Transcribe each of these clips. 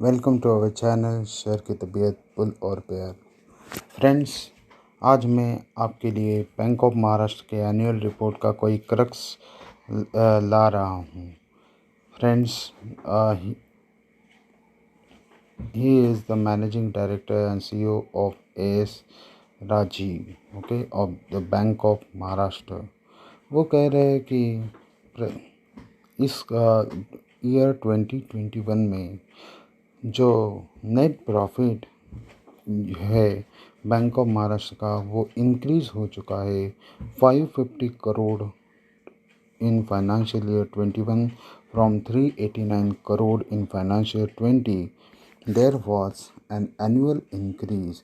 Welcome to our channel share की तबीयत पुल और प्यार। फ्रेंड्स, आज मैं आपके लिए बैंक ऑफ महाराष्ट्र के एनुअल रिपोर्ट का कोई क्रक्स ला रहा हूँ। Friends, he is the managing director and CEO of S Rajiv of the Bank of Maharashtra. वो कह रहे हैं कि इस ईयर 2021 में जो नेट प्रॉफिट है बैंक ऑफ महाराष्ट्र का वो इंक्रीज़ हो चुका है 550 crore in financial year 21 from 389 crore in financial year 20. There was an annual increase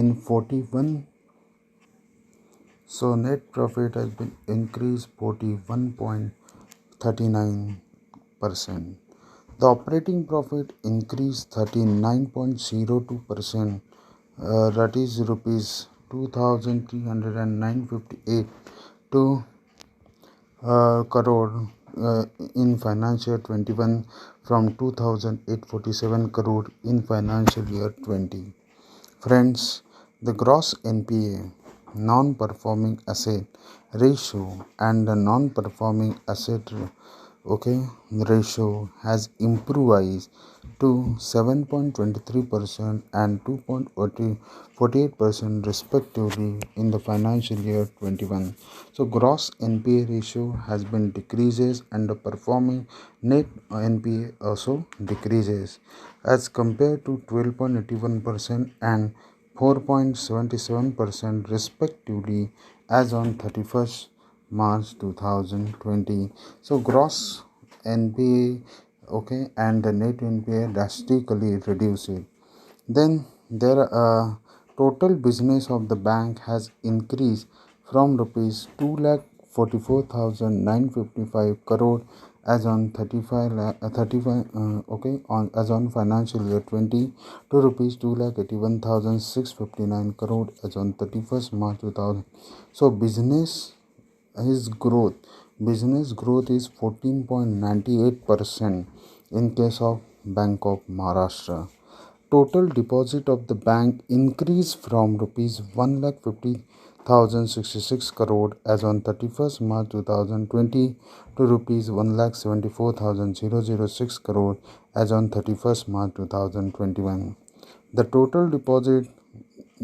in 41. So net profit has been increased 41.39%. The operating profit increased 39.02%, that is rupees 2,309.58 to crore in financial year 21 from 2,847 crore in financial year 20. Friends, the gross NPA non-performing asset ratio and the non-performing asset ratio has improved to 7.23% and 2.48% respectively in the financial year 21. So gross NPA ratio has been decreases and the performing net NPA also decreases as compared to 12.81% and 4.77% respectively as on 31st March 2020. So gross NPA and the net NPA drastically reduced. Then there total business of the bank has increased from rupees 2,44,955 crore as on 35 as on financial year 20 to rupees 2,81,659 crore as on 31st March 2000. So business growth is 14.98% in case of Bank of Maharashtra. Total deposit of the bank increased from rupees 1,50,066 crore as on 31st March 2020 to rupees 1,74,006 crore as on 31st March 2021. The total deposit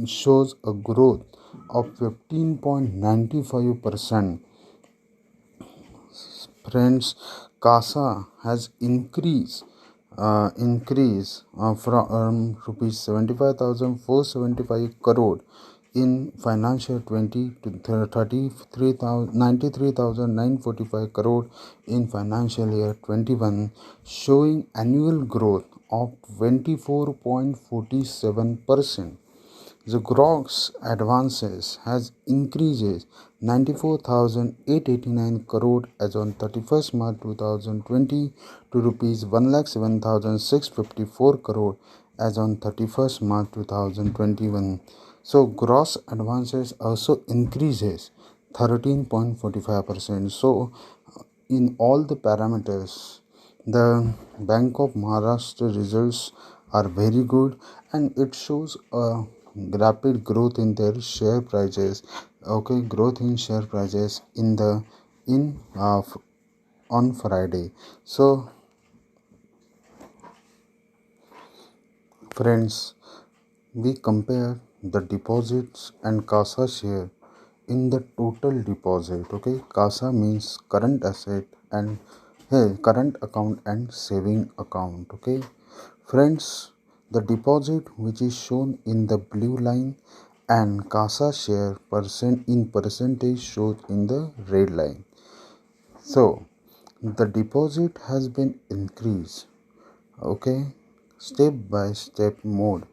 shows a growth of 15.95%. Friends, CASA has increased from rupees 75,475 crore in financial 20 to 93,945 crore in financial year 21, showing annual growth of 24.47%. The gross advances has increases 94,889 crore as on 31st March 2020 to rupees 1,07,654 crore as on 31st March 2021. So gross advances also increases 13.45%. So in all the parameters, the Bank of Maharashtra results are very good and it shows a rapid growth in their share prices. Growth in share prices in on Friday. So friends, we compare the deposits and CASA share in the total deposit. CASA means current asset and current account and saving account. Friends, the deposit which is shown in the blue line and CASA share percentage shown in the red line. So the deposit has been increased step by step mode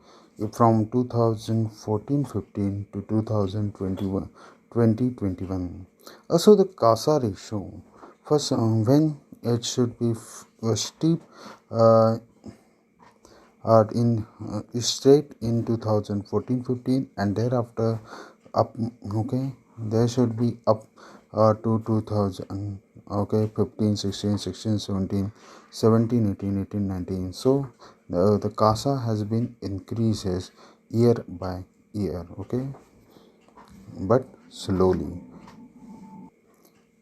from 2014-15 to 2021. Also the CASA ratio first when it should be steep in straight in 2014-15 and thereafter up there should be up to 2000 okay, 15, 16, 16, 17, 17, 18, 18, 19. So the CASA has been increases year by year, okay, but slowly.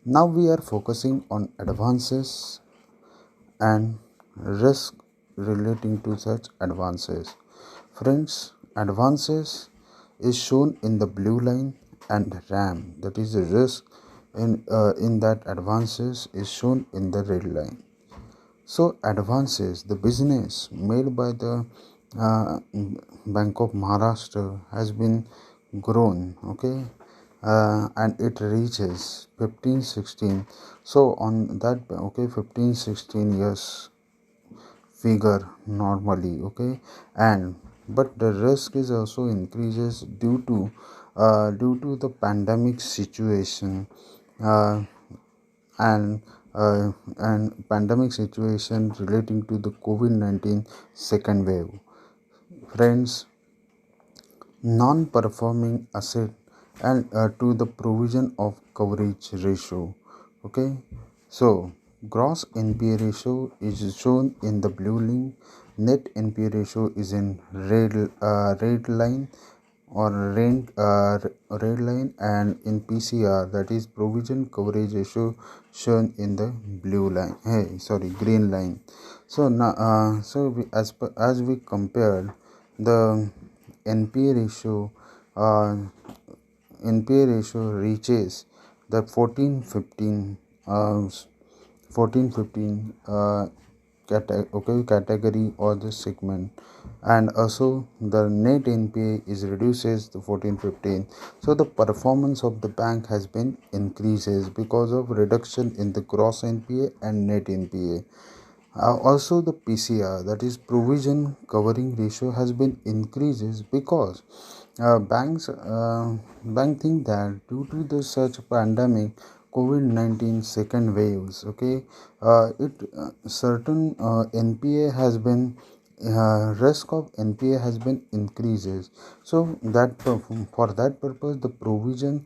Now we are focusing on advances and risk relating to such advances. Friends, advances is shown in the blue line and RAM, that is the risk in that advances is shown in the red line. So advances, the business made by the uh, Bank of Maharashtra has been grown, okay, and it reaches 15, 16. So on that, okay, 15, 16 years figure normally, okay, and but the risk is also increases due to the pandemic situation, uh, and pandemic situation relating to the COVID-19 second wave. Friends, non-performing asset and to the provision of coverage ratio. Okay, so gross NPA ratio is shown in the blue line, net NPA ratio is in red line or red line, and in PCR, that is provision coverage ratio, shown in the blue line, hey sorry, green line. So now as we compared the NPA ratio, uh, NPA ratio reaches the 1415, 1415 category or the segment, and also the net NPA is reduces to 1415. So the performance of the bank has been increases because of reduction in the gross NPA and net NPA. Also the PCR, that is provision covering ratio, has been increases because bank think that due to the such pandemic COVID-19 second waves, okay, it certain NPA has been risk of NPA has been increases. So that for that purpose the provision,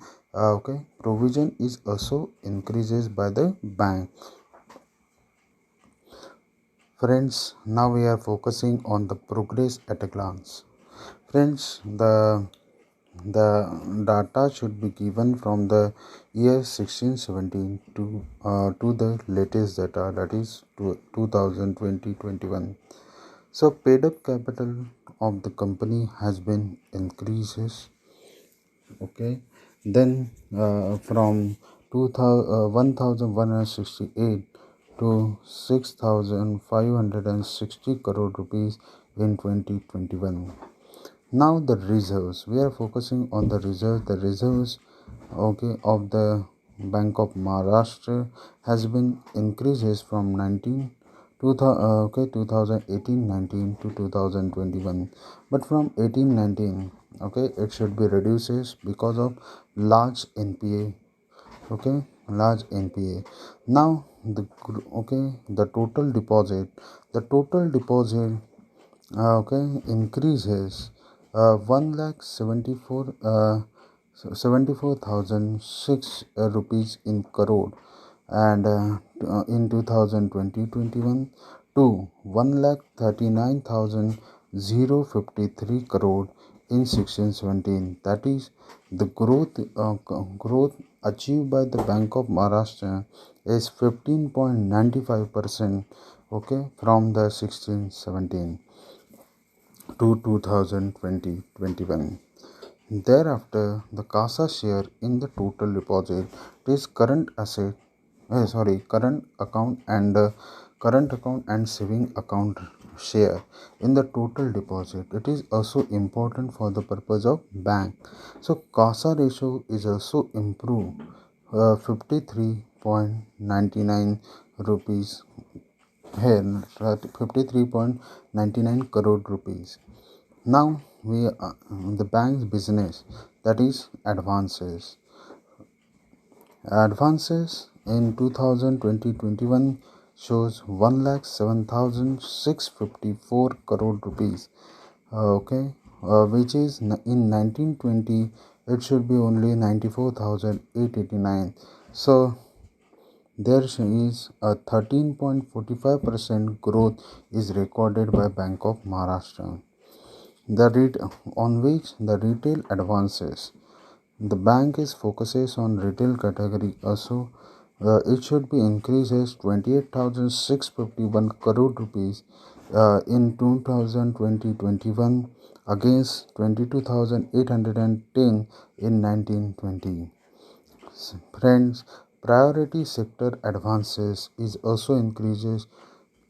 provision is also increases by the bank. Friends, now we are focusing on the progress at a glance. Friends, the data should be given from the year 1617 to the latest data, that is to 2020-21. So paid up capital of the company has been increases, okay, then from 1168 to 6560 crore rupees in 2021. Now the reserves, we are focusing on the reserves, okay, of the Bank of Maharashtra has been increases from 2018-19 to 2021, but from 18-19, okay, it should be reduces because of large NPA, okay, large NPA. Now the total deposit increases 1 lakh 74,006 rupees in crore, and in 2020-21 to 1,39,053 crore in 1617. That is the growth achieved by the Bank of Maharashtra is 15.95%, okay, from the 1617 to 2020-21. Thereafter, the CASA share in the total deposit is current account and saving account share in the total deposit. It is also important for the purpose of bank. So CASA ratio is also improved, 53.99 rupees here, 53.99 crore rupees. Now we the bank's business, that is advances. Advances in 2020-21 shows 1,07,654 crore rupees. Okay, which is in 1920 it should be only 94,889. So there is a 13.45% growth is recorded by Bank of Maharashtra. The rate on which the retail advances. The bank is focuses on retail category also. It should be increases 28,651 crore rupees in 2020-21 against 22,810 in 1920. Friends, priority sector advances is also increases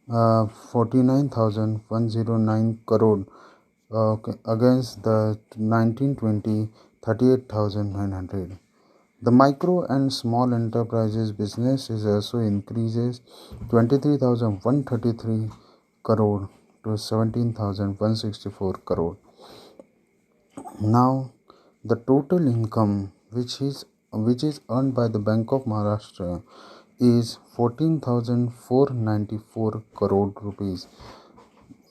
49,109 crore against the 1920 38,900. The micro and small enterprises business is also increases 23,133 crore to 17,164 crore. Now, the total income which is earned by the Bank of Maharashtra is 14,494 crore rupees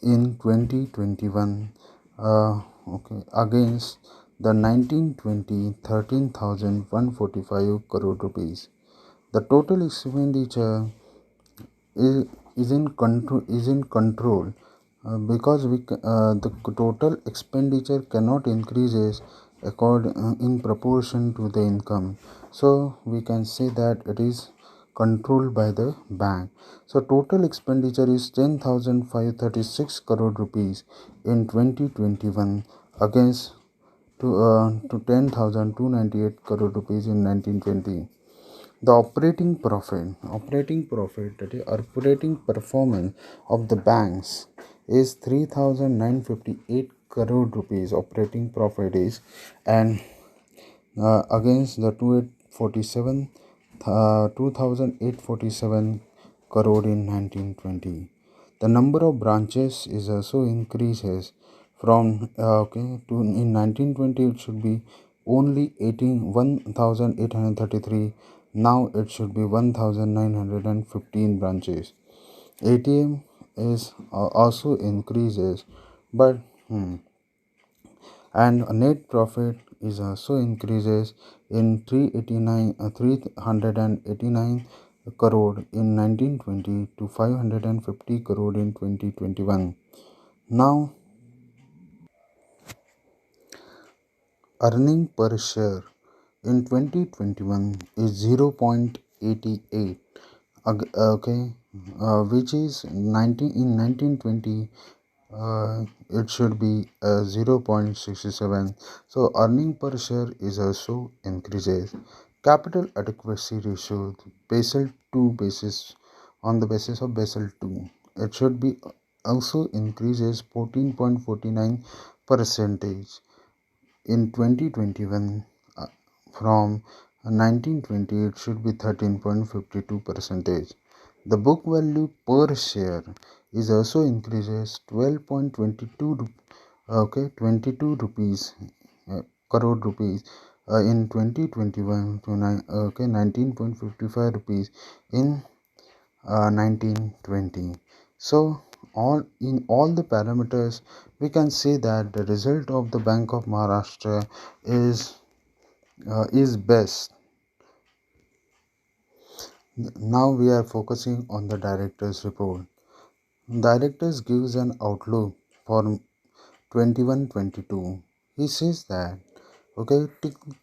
in 2021 against the 1920 13,145 crore rupees. The total expenditure is, is in control because the total expenditure cannot increases in proportion to the income, so we can say that it is controlled by the bank. So total expenditure is 10,536 crore rupees in 2021 against to 10,298 crore rupees in 1920. The operating profit, that is operating performance of the banks is 3,958 crore rupees. Operating profit is, and against the 2,847 crore in 1920. The number of branches is also increases from to in 1920 it should be only 1,833. Now it should be 1,915 branches. ATM is also increases, but and net profit is also increases in 389 crore in 1920 to 550 crore in 2021. Now, earning per share in 2021 is 0.88, okay, which is 1920 it should be 0.67. So earning per share is also increases. Capital adequacy ratio Basel 2 basis, on the basis of Basel 2, it should be also increases 14.49 percentage in 2021 from 1920 it should be 13.52 percentage. The book value per share is also increases 12.22 22 rupees crore rupees in 2021 to 19.55 rupees in 1920. So all the parameters we can say that the result of the Bank of Maharashtra is best. Now we are focusing on the director's report. Directors gives an outlook for 21-22. He says that okay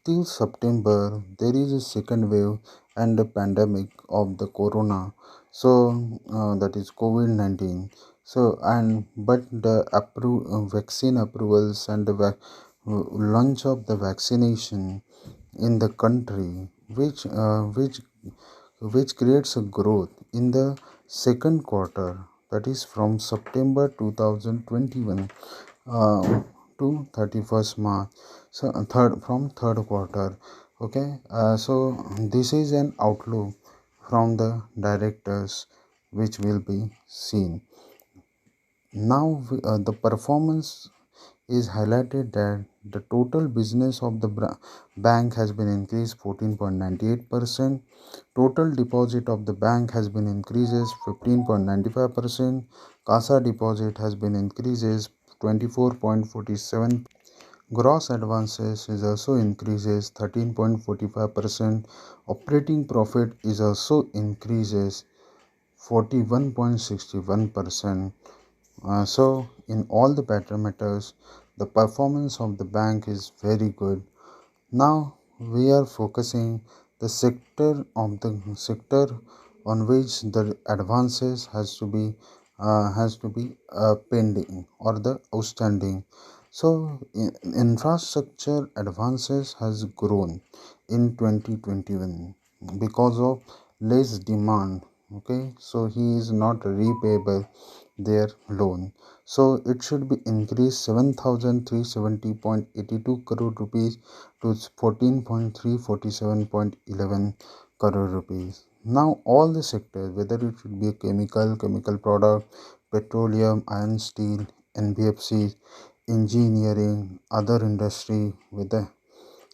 till September there is a second wave and the pandemic of the corona, so that is COVID-19. So and but the vaccine approvals and the launch of the vaccination in the country, which creates a growth in the second quarter, that is from September 2021 to 31st March. So third quarter. Okay. So this is an outlook from the directors which will be seen. Now the performance is highlighted that the total business of the bank has been increased 14.98%. Total deposit of the bank has been increases 15.95%. CASA deposit has been increases 24.47%. Gross advances is also increases 13.45%. Operating profit is also increases 41.61%. So in all the parameters, the performance of the bank is very good. Now we are focusing the sector on which the advances has to be pending or the outstanding. So infrastructure advances has grown in 2021 because of less demand. Okay, so he is not repayable their loan, so it should be increased 7370.82 crore rupees to 14.347.11 crore rupees. Now all the sectors, whether it should be a chemical product, petroleum, iron, steel, NBFCs, engineering, other industry, with the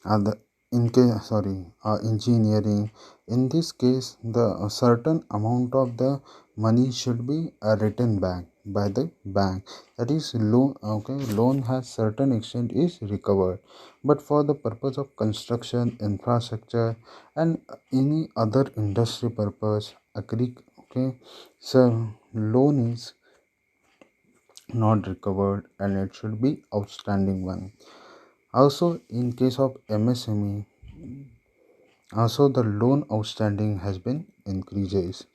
other in case sorry engineering, in this case the certain amount of the money should be written back by the bank, that is loan. Okay, loan has certain extent is recovered, but for the purpose of construction, infrastructure, and any other industry purpose, agree. Okay, so loan is not recovered and it should be outstanding one. Also, in case of MSME, also the loan outstanding has been increases.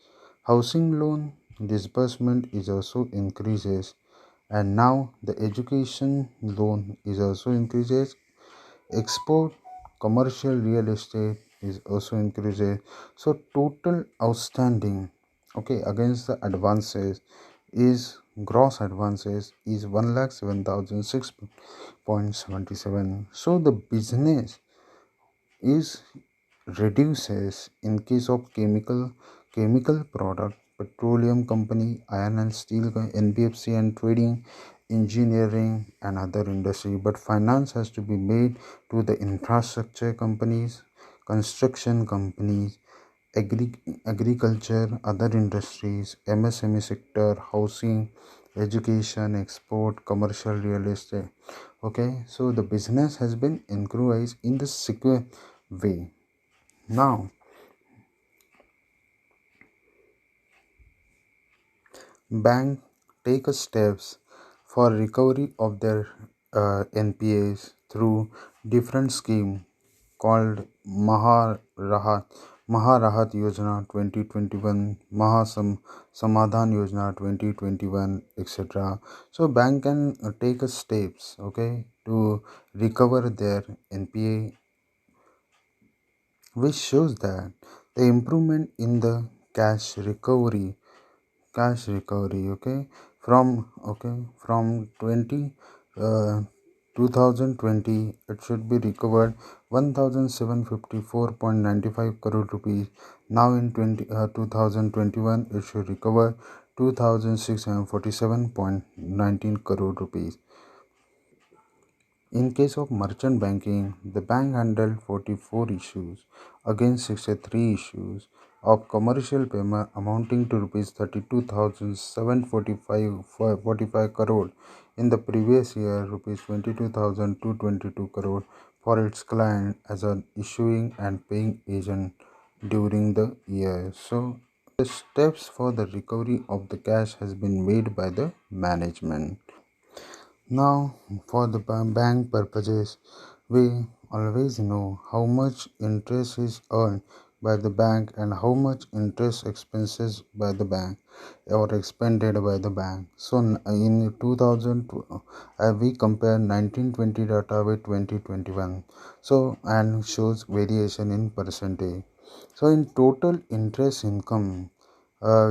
Housing loan disbursement is also increases, and now the education loan is also increases. Export commercial real estate is also increases. So total outstanding, okay, against the advances is gross advances is 1,07,006.77. So the business is reduces in case of chemical product, petroleum company, iron and steel, NBFC and trading, engineering and other industry. But finance has to be made to the infrastructure companies, construction companies, agriculture, other industries, MSME sector, housing, education, export, commercial real estate. Okay, so the business has been increased in the secure way. Now, bank take steps for recovery of their NPAs through different scheme called Maharahat Yojana 2021, Samadhan Yojana 2021, etc. So bank can take steps, okay, to recover their NPA, which shows that the improvement in the cash recovery, okay, from 2020 it should be recovered 1754.95 crore rupees. Now in 2021 it should recover 2647.19 crore rupees. In case of merchant banking, the bank handled 44 issues against 63 issues of commercial payment amounting to rupees 32,745 crore in the previous year, rupees 22,222 crore for its client as an issuing and paying agent during the year. So the steps for the recovery of the cash has been made by the management. Now, for the bank purposes, we always know how much interest is earned by the bank and how much interest expenses by the bank or expended by the bank. So, in 2000, we compare 1920 data with 2021. So, and shows variation in percentage. So, in total interest income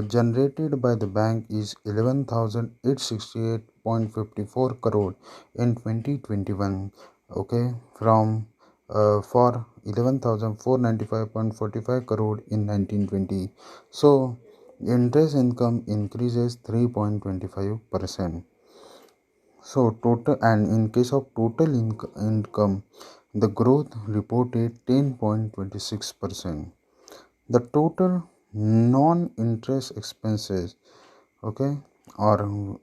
generated by the bank is 11,868.54 crore in 2021, okay, from for 11,495.45 crore in 1920. So interest income increases 3.25%. So total, and in case of total income, the growth reported 10.26%. The total non-interest expenses, okay, or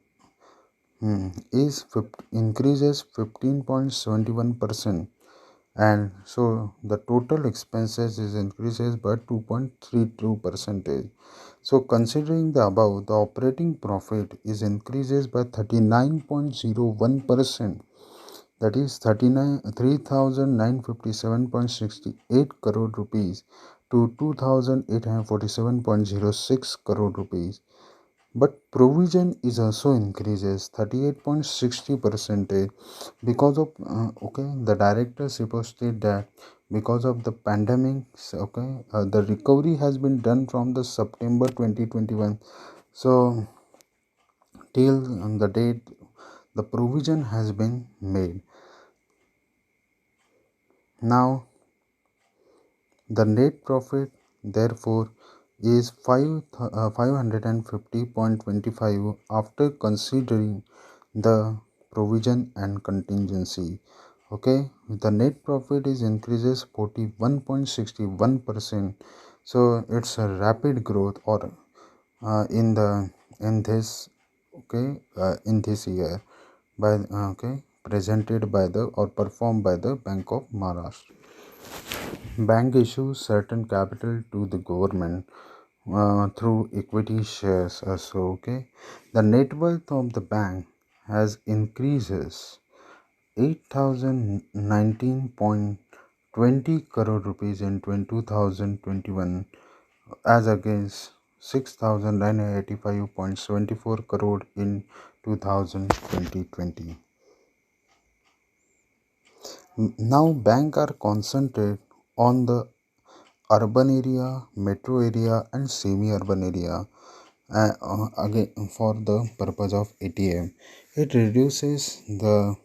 is increases 15.71%, and so the total expenses is increases by 2.32 percentage. So considering the above, the operating profit is increases by 39.01%, that is 39,3,957.68 crore rupees to 2,847.06 crore rupees. But provision is also increases 38.60 percentage because of the director supposed that because of the pandemic, the recovery has been done from the September 2021. So till the date the provision has been made. Now the net profit therefore is 550.25 after considering the provision and contingency. Okay, the net profit is increases 41.61%. So it's a rapid growth or in the in this in this year by presented by the or performed by the Bank of Maharashtra. Bank issues certain capital to the government through equity shares. The net worth of the bank has increases 8,019.20 crore rupees in 2021 as against 6,985.74 crore in 2020. Now bank are concentrated on the urban area, metro area, and semi-urban area. Again, for the purpose of ATM, it reduces the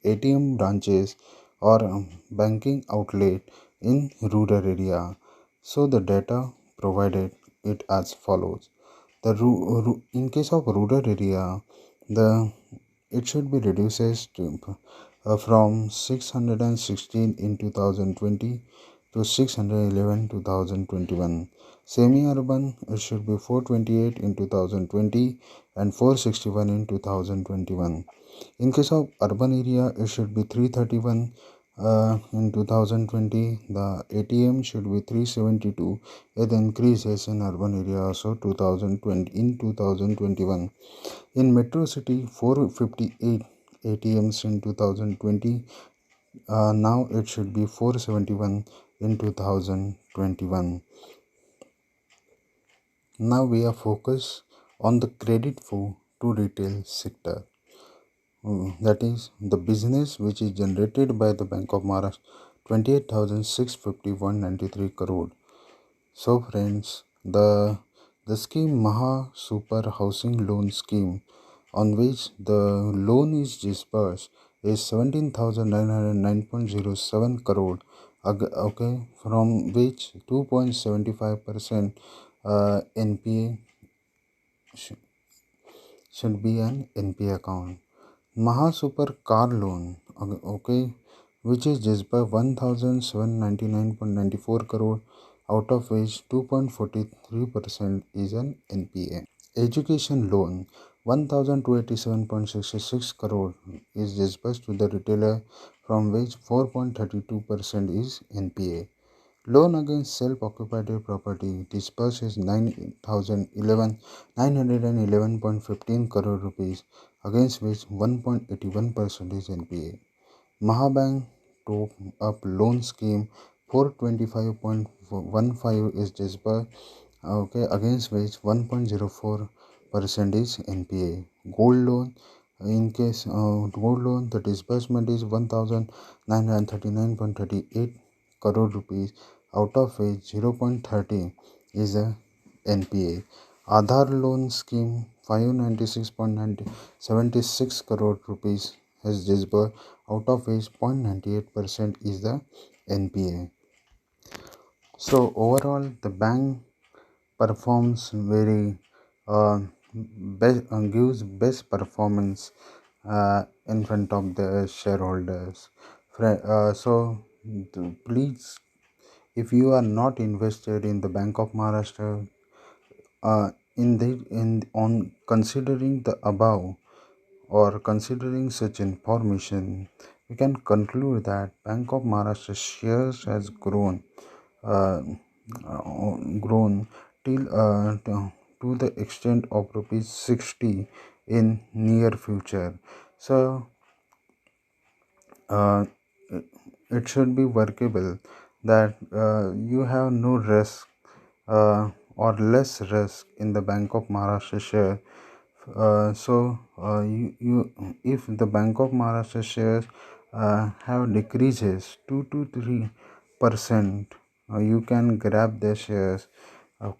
ATM branches or banking outlet in rural area. So the data provided it as follows: in case of rural area, the it should be reduces to from 616 in 2020 to 611 2021. Semi-urban it should be 428 in 2020 and 461 in 2021. In case of urban area, it should be 331 in 2020. The ATM should be 372. It increases in urban area also 2020 in 2021. In metro city, 458 ATMs in 2020. Now it should be 471 in 2021. Now we are focused on the credit flow to retail sector. That is the business which is generated by the Bank of Maharashtra 28,651.93 crore. So friends, the scheme Maha Super Housing Loan Scheme, on which the loan is disbursed, is 17,909.07 crore. From which 2.75% NPA should be an NPA account. Maha Super Car Loan, which is disbursed 1,799.94 crore, out of which 2.43% is an NPA. Education loan 1,287.66 crore is disbursed to the retailer, from which 4.32% is NPA. Loan against self-occupied property disbursed is 911.15 crore rupees, against which 1.81% is NPA. Mahabank Top Up Loan Scheme 425.15 is disbursed, against which 1.04% is NPA. Gold loan, in case gold loan, the disbursement is 1,939.38 crore rupees, out of which 0.30 is a NPA. Aadhar loan scheme 596.76 crore rupees has disbursed, out of which 0.98% is the NPA. So overall, the bank performs very gives best performance in front of the shareholders. So please, if you are not invested in the Bank of Maharashtra, in on considering the above, or considering such information, we can conclude that Bank of Maharashtra shares has uh, grown till to the extent of rupees 60 in near future. So uh, it should be workable that you have no risk or less risk in the Bank of Maharashtra share. If the Bank of Maharashtra shares have decreases 2 to 3%, you can grab the shares. 10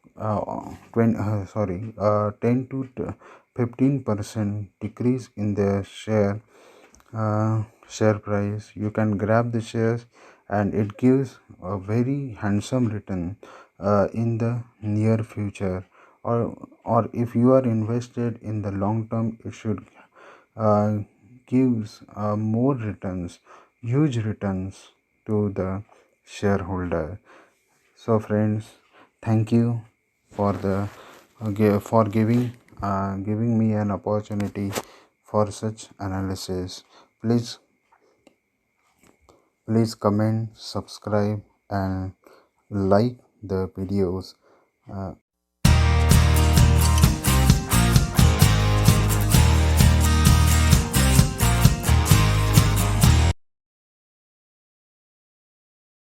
to 15% decrease in the share price. You can grab the shares, and it gives a very handsome return in the near future. Or if you are invested in the long term, it should uh, gives more returns, huge returns to the shareholder. So friends, thank you for the for giving me an opportunity for such analysis. Please comment, subscribe, and like the videos.